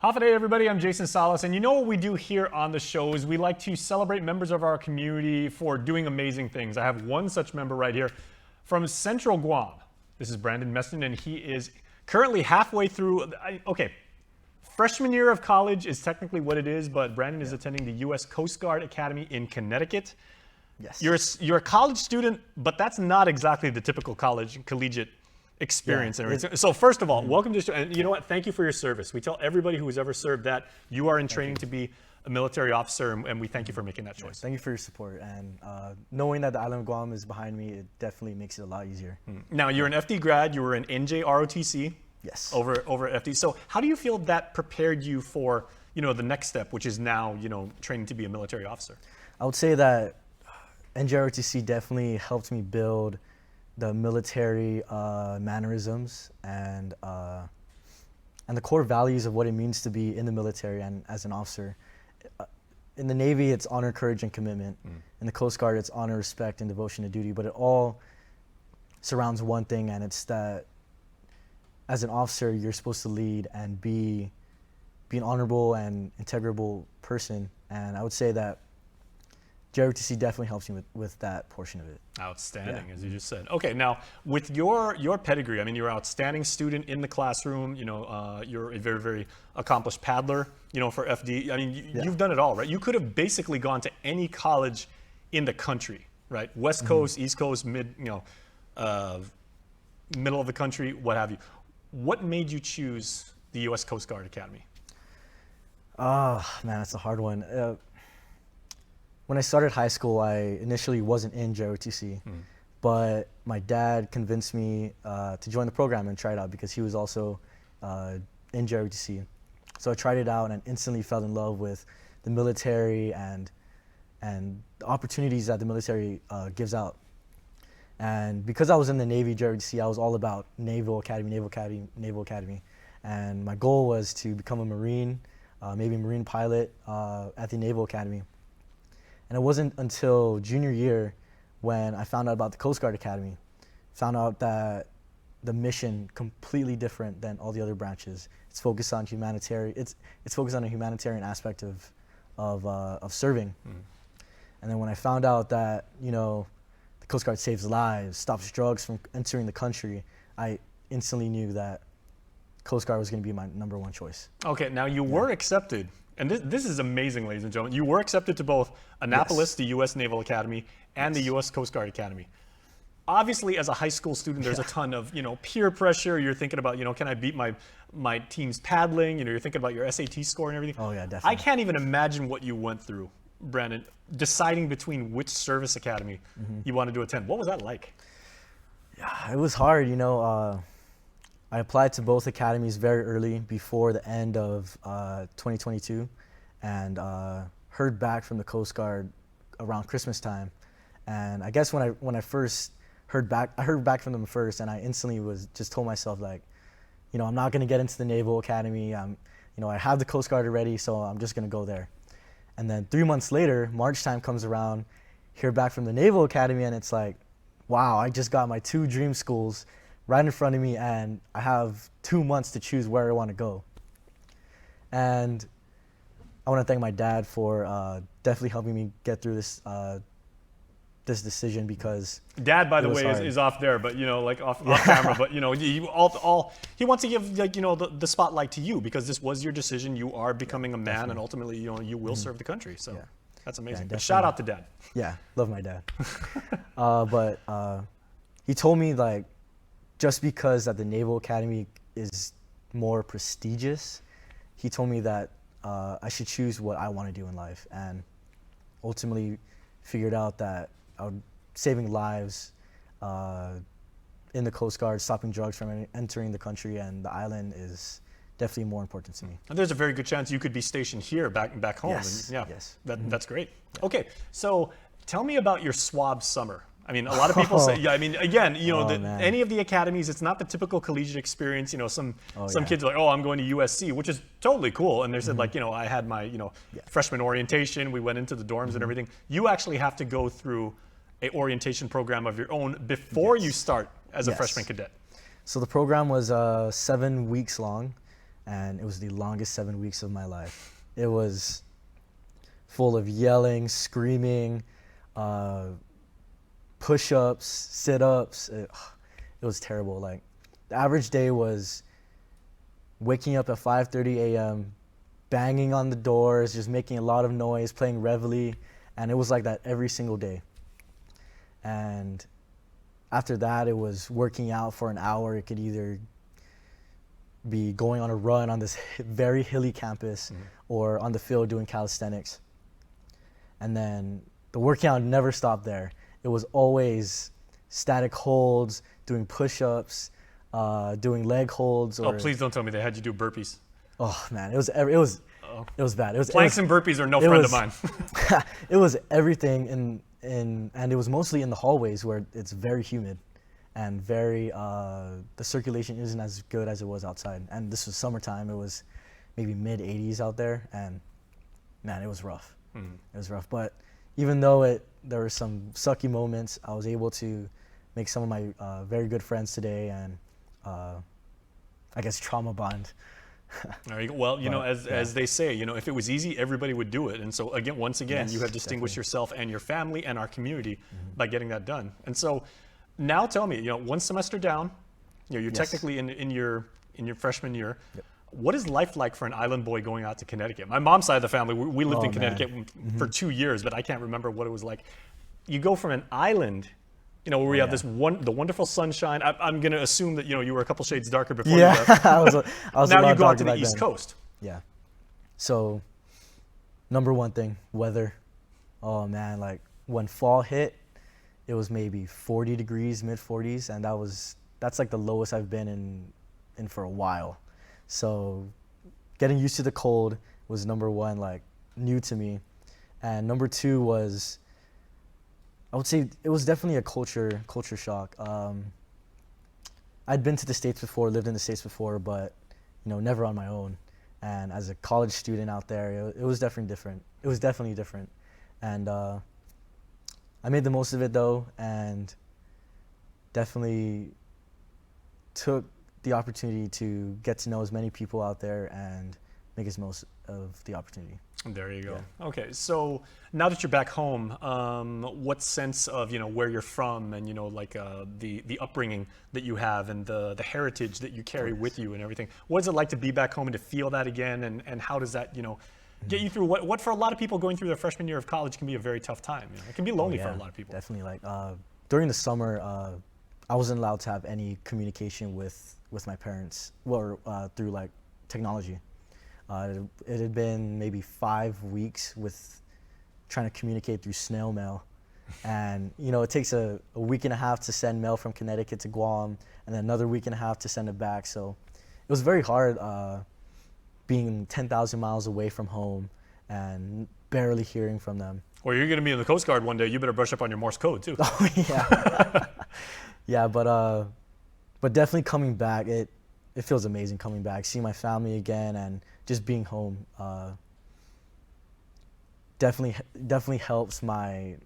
Hafa everybody, I'm Jason Salas, and you know what we do here on the show is we like to celebrate members of our community for doing amazing things. I have one such member right here from Central Guam. This is Brandon Mesngon, and he is currently halfway through, freshman year of college is technically what it is, but Brandon is attending the U.S. Coast Guard Academy in Connecticut. Yes. You're a college student, but that's not exactly the typical collegiate experience. Yeah, and everything. So first of all, welcome to, and you know what, thank you for your service. We tell everybody who has ever served that you are in training to be a military officer, and we thank you for making that choice. Thank you for your support, and knowing that the island of Guam is behind me, it definitely makes it a lot easier. Now, you're an FD grad, you were in NJROTC. Yes. Over FD. So how do you feel that prepared you for, the next step, which is now, training to be a military officer? I would say that NJROTC definitely helped me build the military mannerisms and the core values of what it means to be in the military and as an officer. In the Navy, it's honor, courage, and commitment. In the Coast Guard, it's honor, respect, and devotion to duty. But it all surrounds one thing, and it's that as an officer, you're supposed to lead and be an honorable and integrable person. And I would say that JROTC definitely helps you with that portion of it. Outstanding, as you just said. Okay, now with your pedigree, I mean, you're an outstanding student in the classroom. You're a very, very accomplished paddler. For FD. I mean, you've done it all, right? You could have basically gone to any college in the country, right? West Coast, East Coast, middle of the country, what have you. What made you choose the U.S. Coast Guard Academy? Oh, man, that's a hard one. When I started high school, I initially wasn't in JROTC, but my dad convinced me to join the program and try it out because he was also in JROTC. So I tried it out and instantly fell in love with the military and the opportunities that the military gives out. And because I was in the Navy JROTC, I was all about Naval Academy. And my goal was to become a Marine, maybe a Marine pilot at the Naval Academy. And it wasn't until junior year when I found out about the Coast Guard Academy, found out that the mission completely different than all the other branches. It's focused on humanitarian. It's focused on a humanitarian aspect of serving. And then when I found out that the Coast Guard saves lives, stops drugs from entering the country, I instantly knew that Coast Guard was going to be my #1 choice. Okay, now you were accepted. And this is amazing, ladies and gentlemen. You were accepted to both Annapolis, the U.S. Naval Academy, and the U.S. Coast Guard Academy. Obviously, as a high school student, there's a ton of peer pressure. You're thinking about can I beat my team's paddling? You're thinking about your SAT score and everything. Oh yeah, definitely. I can't even imagine what you went through, Brandon, deciding between which service academy you wanted to attend. What was that like? Yeah, it was hard. I applied to both academies very early before the end of 2022 and heard back from the Coast Guard around Christmas time. And I guess when I first heard back from them first, and I instantly just told myself like, I'm not gonna get into the Naval Academy. I have the Coast Guard already, so I'm just gonna go there. And then 3 months later, March time comes around, hear back from the Naval Academy, and it's like, wow, I just got my 2 dream schools right in front of me, and I have 2 months to choose where I want to go. And I want to thank my dad for definitely helping me get through this decision because Dad, by the way, is off there, but off camera. But he wants to give the spotlight to you because this was your decision. You are becoming a man, definitely. And ultimately you will serve the country. So that's amazing. Yeah, but shout out to Dad. Yeah, love my dad. But he told me like, just because that the Naval Academy is more prestigious, he told me that I should choose what I want to do in life, and ultimately figured out that saving lives in the Coast Guard, stopping drugs from entering the country and the island is definitely more important to me. And there's a very good chance you could be stationed here back home. Yes, and, yes. That's great. Yeah. Okay, so tell me about your swab summer. I mean, a lot of people say, again, any of the academies, it's not the typical collegiate experience. Some kids are like, oh, I'm going to USC, which is totally cool. And they said like, I had my, freshman orientation. We went into the dorms and everything. You actually have to go through a orientation program of your own before you start as a freshman cadet. So the program was 7 weeks long. and it was the longest 7 weeks of my life. It was full of yelling, screaming, push-ups, sit-ups. It was terrible. Like, the average day was waking up at 5:30 a.m., banging on the doors, just making a lot of noise, playing Reveille, and it was like that every single day. And after that, it was working out for an hour. It could either be going on a run on this very hilly campus or on the field doing calisthenics. And then the working out never stopped there. It was always static holds, doing push-ups, doing leg holds. Oh, please don't tell me they had you do burpees. Oh man, it was bad. Planks and burpees are no friend of mine. It was everything and it was mostly in the hallways where it's very humid and very the circulation isn't as good as it was outside. And this was summertime. It was maybe mid 80s out there, and man, it was rough. It was rough. But even though there were some sucky moments, I was able to make some of my very good friends today, and I guess trauma bond. There you go. Well, as they say, if it was easy, everybody would do it. And so once again, Yes, you have distinguished definitely. yourself and your family and our community by getting that done. And so now tell me, one semester down, you're Yes. technically in your freshman year. Yep. What is life like for an island boy going out to Connecticut? My mom's side of the family, we lived Oh, in Connecticut for 2 years, but I can't remember what it was like. You go from an island, where we have the wonderful sunshine. I'm going to assume that, you were a couple shades darker before you left. I was a Now lot you go out darker to the back East then. Coast. Yeah. So, number one thing, weather. Oh man, like when fall hit, it was maybe 40 degrees, mid 40s, and that's like the lowest I've been in for a while. So, getting used to the cold was number one, like new to me, and number two was, I would say it was definitely a culture shock. I'd been to the States before, lived in the States before, but never on my own. And as a college student out there, it was definitely different. It was definitely different. And I made the most of it though, and definitely took the opportunity to get to know as many people out there and make as most of the opportunity. There you go. Yeah. Okay, so now that you're back home, what sense of where you're from and the upbringing that you have and the heritage that you carry with you and everything? What is it like to be back home and to feel that again? And how does that get you through what for a lot of people going through their freshman year of college can be a very tough time? It can be lonely for a lot of people. Definitely. Like during the summer, I wasn't allowed to have any communication with my parents, or through like technology. It had been maybe 5 weeks with trying to communicate through snail mail. And, it takes a week and a half to send mail from Connecticut to Guam, and then another week and a half to send it back. So it was very hard being 10,000 miles away from home and barely hearing from them. Well, you're going to be in the Coast Guard one day. You better brush up on your Morse code, too. Oh, yeah. Yeah, but definitely coming back, it feels amazing coming back, seeing my family again, and just being home. Definitely helps my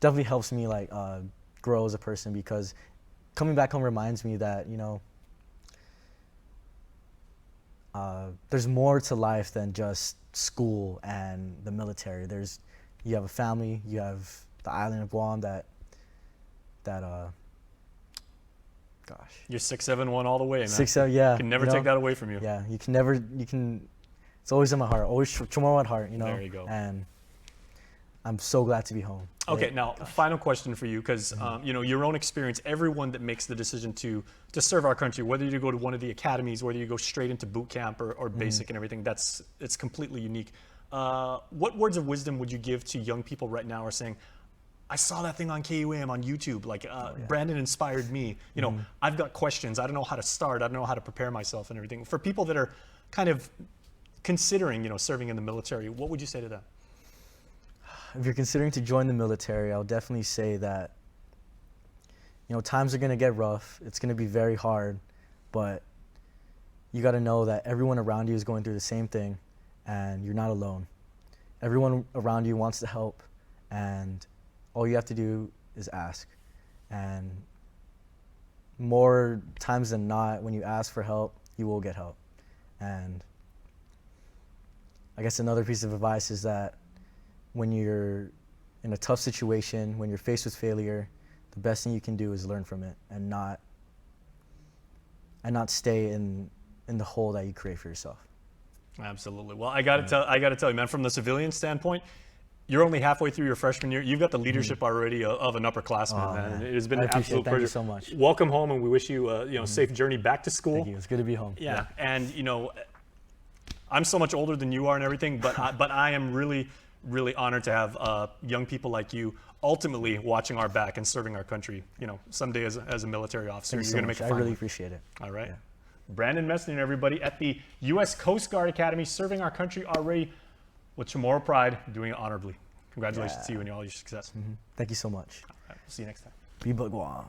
definitely helps me like grow as a person, because coming back home reminds me that there's more to life than just school and the military. You have a family, you have the island of Guam that gosh. You're 6'7" all the way, man. 6'7", yeah. You can never take that away from you. Yeah, it's always in my heart, always tomorrow at heart, There you go. And I'm so glad to be home. Okay, now, final question for you, because your own experience, everyone that makes the decision to serve our country, whether you go to one of the academies, whether you go straight into boot camp or basic and everything, it's completely unique. What words of wisdom would you give to young people right now who are saying, I saw that thing on KUAM on YouTube, Brandon inspired me. I've got questions. I don't know how to start. I don't know how to prepare myself and everything. For people that are kind of considering, serving in the military, what would you say to them? If you're considering to join the military, I'll definitely say that, times are going to get rough. It's going to be very hard, but you got to know that everyone around you is going through the same thing, and you're not alone. Everyone around you wants to help, and all you have to do is ask. And more times than not, when you ask for help, you will get help. And I guess another piece of advice is that when you're in a tough situation, when you're faced with failure, the best thing you can do is learn from it and not stay in the hole that you create for yourself. Absolutely. Well, I got to tell you, man, from the civilian standpoint, you're only halfway through your freshman year. You've got the leadership already of an upperclassman, man. And it has been an absolute pleasure. Thank you so much. Welcome home, and we wish you a safe journey back to school. Thank you. It's good to be home. Yeah. And I'm so much older than you are and everything, but I am really, really honored to have young people like you ultimately watching our back and serving our country. Someday as a military officer, Thank you you're going to make a fine I really one. appreciate it. All right. Yeah. Brandon Mesngon, everybody, at the U.S. Coast Guard Academy, serving our country already with tomorrow pride, doing it honorably. Congratulations to you and all your success. Thank you so much. All right, we'll see you next time. BOTH Guam.